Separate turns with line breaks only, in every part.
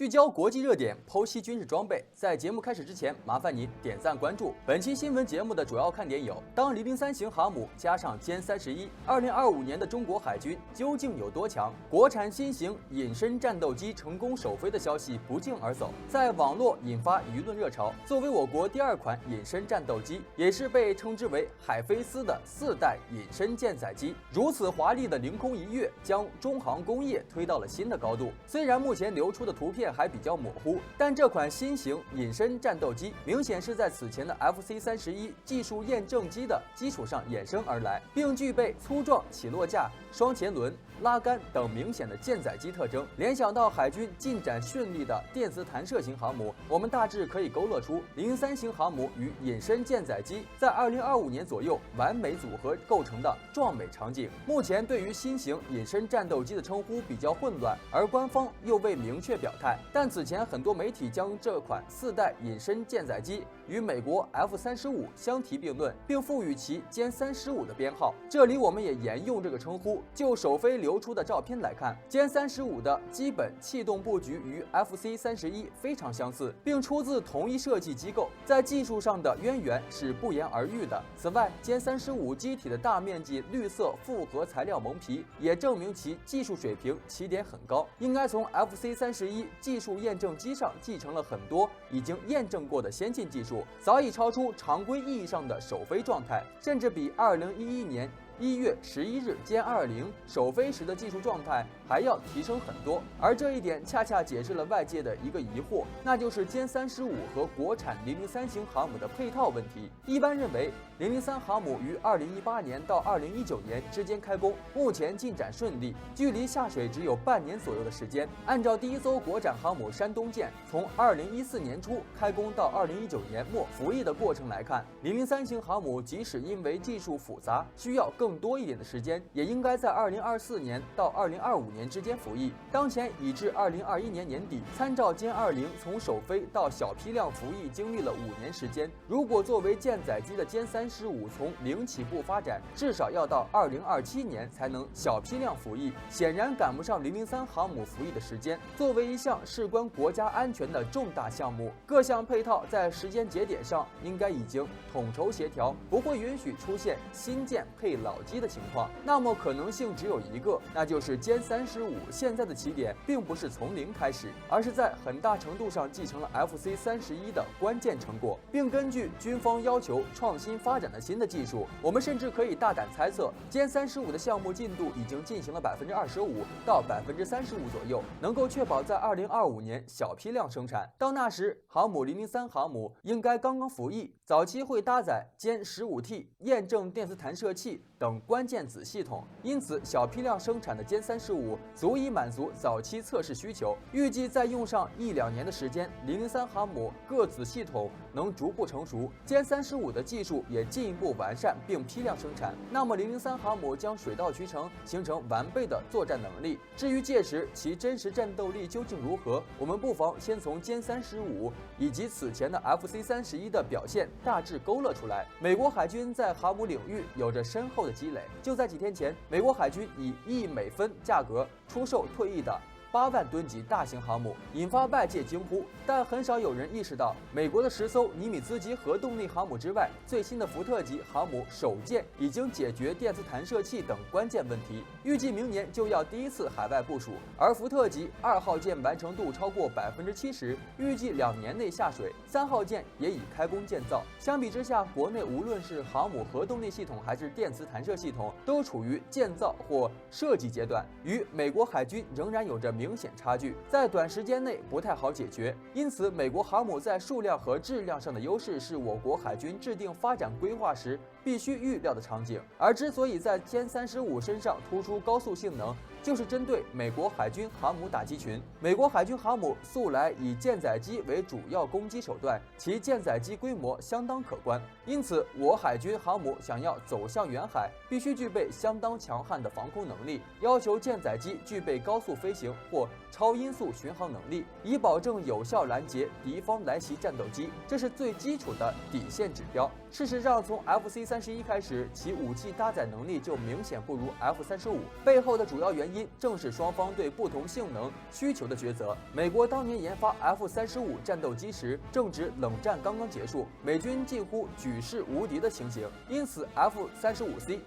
聚焦国际热点，剖析军事装备。在节目开始之前，麻烦你点赞关注。本期新闻节目的主要看点有：当003型航母加上歼31，2025年的中国海军究竟有多强？国产新型隐身战斗机成功首飞的消息不胫而走，在网络引发舆论热潮。作为我国第2款隐身战斗机，也是被称之为海飞丝的4代隐身舰载机，如此华丽的凌空一跃，将中航工业推到了新的高度。虽然目前流出的图片还比较模糊，但这款新型隐身战斗机明显是在此前的 FC31技术验证机的基础上衍生而来，并具备粗壮起落架、双前轮、拉杆等明显的舰载机特征。联想到海军进展顺利的电磁弹射型航母，我们大致可以勾勒出003型航母与隐身舰载机在2025年左右完美组合构成的壮美场景。目前对于新型隐身战斗机的称呼比较混乱，而官方又未明确表态。但此前很多媒体将这款4代隐身舰载机与美国 F-35相提并论，并赋予其歼35的编号。这里我们也沿用这个称呼。就首飞流出的照片来看，歼35的基本气动布局与 FC31非常相似，并出自同一设计机构，在技术上的渊源是不言而喻的。此外，歼35机体的大面积绿色复合材料蒙皮也证明其技术水平起点很高，应该从 FC31技术验证机上继承了很多已经验证过的先进技术，早已超出常规意义上的首飞状态，甚至比2011年1月11日歼20首飞时的技术状态还要提升很多。而这一点恰恰解释了外界的一个疑惑，那就是歼35和国产003型航母的配套问题。一般认为003航母于2018年到2019年之间开工，目前进展顺利，距离下水只有半年左右的时间。按照第一艘国产航母山东舰从2014年初开工到2019年末服役的过程来看，003型航母即使因为技术复杂，需要更多一点的时间，也应该在2024年到2025年之间服役。当前已至2021年年底，参照歼20从首飞到小批量服役经历了5年时间，如果作为舰载机的歼35从零起步发展，至少要到2027年才能小批量服役，显然赶不上003航母服役的时间。作为一项事关国家安全的重大项目，各项配套在时间节点上应该已经统筹协调，不会允许出现新舰配老机的情况。那么可能性只有一个，那就是歼35现在的起点并不是从零开始，而是在很大程度上继承了 FC31的关键成果，并根据军方要求创新发展的新的技术。我们甚至可以大胆猜测，歼35的项目进度已经进行了25%到35%左右，能够确保在2025年小批量生产。到那时，航母003航母应该刚刚服役，早期会搭载歼15T 验证电磁弹射器等关键子系统，因此小批量生产的歼35足以满足早期测试需求。预计再用上1-2年的时间，003航母各子系统能逐步成熟，歼35的技术也进一步完善并批量生产，那么003航母将水到渠成，形成完备的作战能力。至于届时其真实战斗力究竟如何，我们不妨先从歼35以及此前的 FC31的表现大致勾勒出来。美国海军在航母领域有着深厚的积累，就在几天前，美国海军以1美分价格出售退役的8万吨级大型航母，引发外界惊呼。但很少有人意识到，美国的10艘尼米兹级核动力航母之外，最新的福特级航母首舰已经解决电磁弹射器等关键问题，预计明年就要第一次海外部署。而福特级2号舰完成度超过70%，预计2年内下水，3号舰也已开工建造。相比之下，国内无论是航母核动力系统还是电磁弹射系统，都处于建造或设计阶段，与美国海军仍然有着明显差距，在短时间内不太好解决。因此，美国航母在数量和质量上的优势是我国海军制定发展规划时必须预料的场景。而之所以在歼35身上突出高速性能，就是针对美国海军航母打击群。美国海军航母素来以舰载机为主要攻击手段，其舰载机规模相当可观。因此，我海军航母想要走向远海，必须具备相当强悍的防空能力，要求舰载机具备高速飞行或超音速巡航能力，以保证有效拦截敌方来袭战斗机，这是最基础的底线指标。事实上，从 FC31 C-31开始，其武器搭载能力就明显不如 F-35，背后的主要原因正是双方对不同性能需求的抉择。美国当年研发 F-35战斗机时，正值冷战刚刚结束，美军近乎举世无敌的情形，因此 F-35C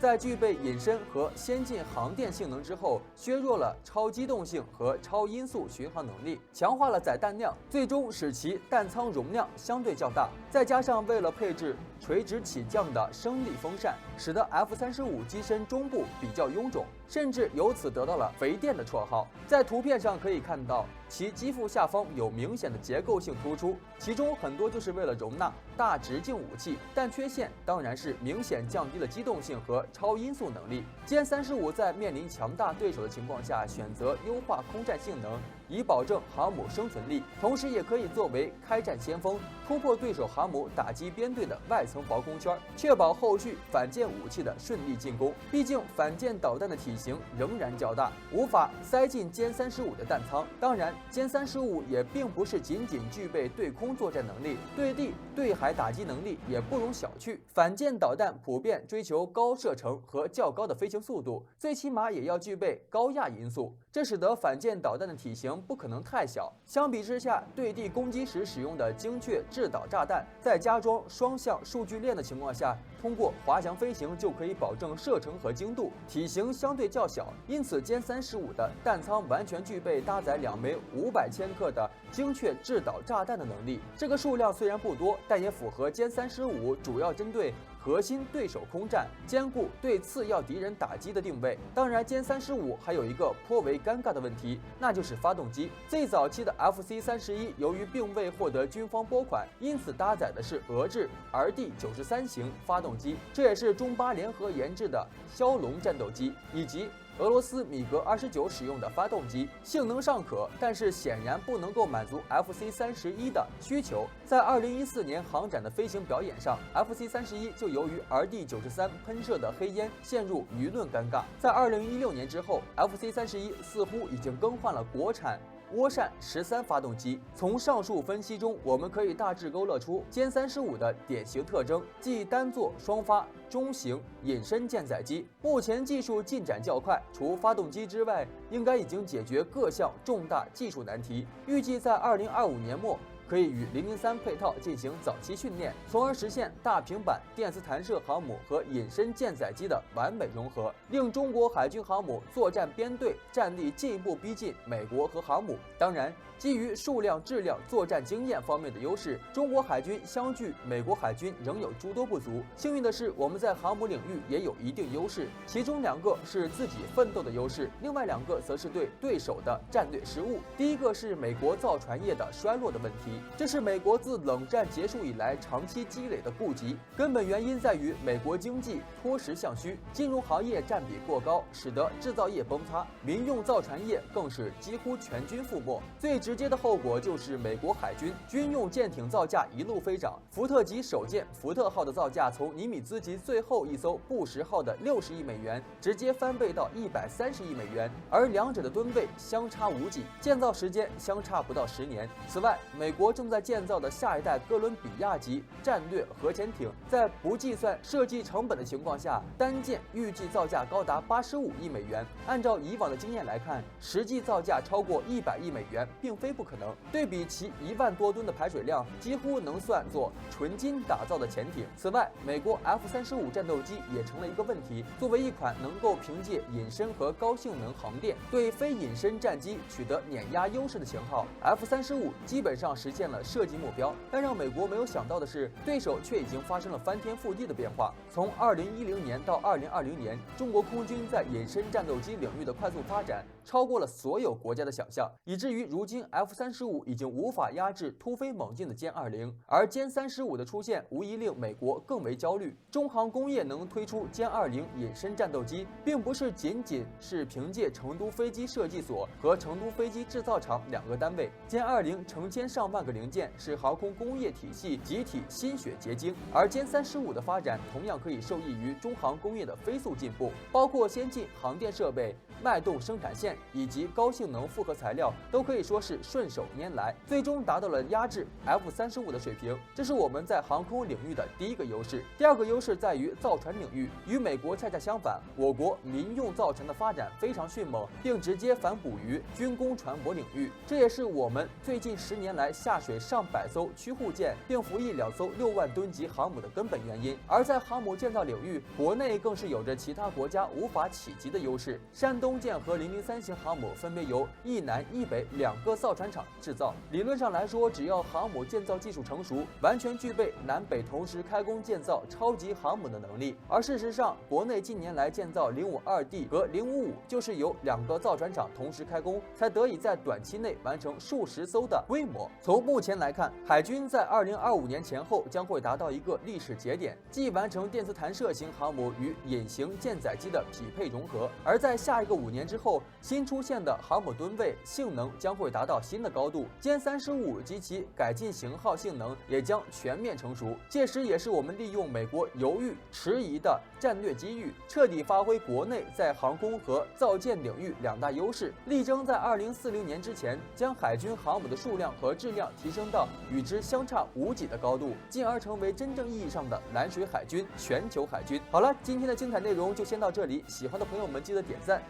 在具备隐身和先进航电性能之后，削弱了超机动性和超音速巡航能力，强化了载弹量，最终使其弹舱容量相对较大。再加上为了配置垂直起降的升力风扇，使得 F-35机身中部比较臃肿，甚至由此得到了“肥电”的绰号。在图片上可以看到，其机腹下方有明显的结构性突出，其中很多就是为了容纳大直径武器，但缺陷当然是明显降低了机动性和超音速能力。歼35在面临强大对手的情况下，选择优化空战性能，以保证航母生存力，同时也可以作为开战先锋，突破对手航母打击编队的外层防空圈，确保后续反舰武器的顺利进攻。毕竟反舰导弹的体型仍然较大，无法塞进歼35的弹舱。当然，歼35也并不是仅仅具备对空作战能力，对地、对海打击能力也不容小觑。反舰导弹普遍追求高射程和较高的飞行速度，最起码也要具备高压因素，这使得反舰导弹的体型不可能太小。相比之下，对地攻击时使用的精确制导炸弹，在加装双向数据链的情况下，通过滑翔飞行就可以保证射程和精度，体型相对较小，因此歼35的弹舱完全具备搭载2枚500千克的精确制导炸弹的能力。这个数量虽然不多，但也符合歼35主要针对核心对手空战，兼顾对次要敌人打击的定位。当然，歼35还有一个颇为尴尬的问题，那就是发动机。最早期的 FC-31由于并未获得军方拨款，因此搭载的是俄制 RD-93型发动机，这也是中巴联合研制的枭龙战斗机，以及俄罗斯米格29使用的发动机，性能尚可，但是显然不能够满足 FC-31的需求。在2014年航展的飞行表演上 ，FC-31就由于 RD-93喷射的黑烟陷入舆论尴尬。在2016年之后 ，FC-31似乎已经更换了国产涡扇13发动机。从上述分析中，我们可以大致勾勒出歼35的典型特征，即单座双发中型隐身舰载机。目前技术进展较快，除发动机之外，应该已经解决各项重大技术难题。预计在2025年末可以与003配套进行早期训练，从而实现大平板电磁弹射航母和隐身舰载机的完美融合，令中国海军航母作战编队战力进一步逼近美国和航母。当然，基于数量、质量、作战经验方面的优势，中国海军相距美国海军仍有诸多不足。幸运的是，我们在航母领域也有一定优势，其中2个是自己奋斗的优势，另外2个则是对对手的战略失误。第一个是美国造船业的衰落的问题，这是美国自冷战结束以来长期积累的痼疾，根本原因在于美国经济脱实向虚，金融行业占比过高，使得制造业崩塌，民用造船业更是几乎全军覆没。最直接的后果就是美国海军军用舰艇造价一路飞涨，福特级首舰福特号的造价从尼米兹级最后一艘布什号的60亿美元直接翻倍到130亿美元，而两者的吨位相差无几，建造时间相差不到10年。此外，美国正在建造的下一代哥伦比亚级战略核潜艇，在不计算设计成本的情况下，单舰预计造价高达85亿美元。按照以往的经验来看，实际造价超过100亿美元并非不可能。对比其1万多吨的排水量，几乎能算作纯金打造的潜艇。此外，美国 F-35战斗机也成了一个问题。作为一款能够凭借隐身和高性能航电对非隐身战机取得碾压优势的型号 ，F-35基本上实现了设计目标。但让美国没有想到的是，对手却已经发生了翻天覆地的变化。从2010年到2020年，中国空军在隐身战斗机领域的快速发展，超过了所有国家的想象，以至于如今 F-35已经无法压制突飞猛进的歼20，而歼35的出现无疑令美国更为焦虑。中航工业能推出歼20隐身战斗机，并不是仅仅是凭借成都飞机设计所和成都飞机制造厂2个单位，歼20成千上万个零件，是航空工业体系集体心血结晶，而歼35的发展同样可以受益于中航工业的飞速进步，包括先进航电设备、脉动生产线、以及高性能复合材料都可以说是顺手拈来，最终达到了压制 F-35的水平。这是我们在航空领域的第一个优势。第二个优势在于造船领域，与美国恰恰相反，我国民用造船的发展非常迅猛，并直接反哺于军工船舶领域。这也是我们最近10年来下水上百艘驱护舰，并服役2艘6万吨级航母的根本原因。而在航母建造领域，国内更是有着其他国家无法企及的优势。山东舰和003型航母分别由一南一北2个造船厂制造。理论上来说，只要航母建造技术成熟，完全具备南北同时开工建造超级航母的能力。而事实上，国内近年来建造052D 和055，就是由2个造船厂同时开工，才得以在短期内完成数十艘的规模。从目前来看，海军在2025年前后将会达到一个历史节点，即完成电磁弹射型航母与隐形舰载机的匹配融合。而在下一个5年之后，新出现的航母吨位性能将会达到新的高度，歼35及其改进型号性能也将全面成熟。届时也是我们利用美国犹豫迟疑的战略机遇，彻底发挥国内在航空和造舰领域2大优势，力争在2040年之前将海军航母的数量和质量提升到与之相差无几的高度，进而成为真正意义上的蓝水海军、全球海军。好了，今天的精彩内容就先到这里，喜欢的朋友们记得点赞、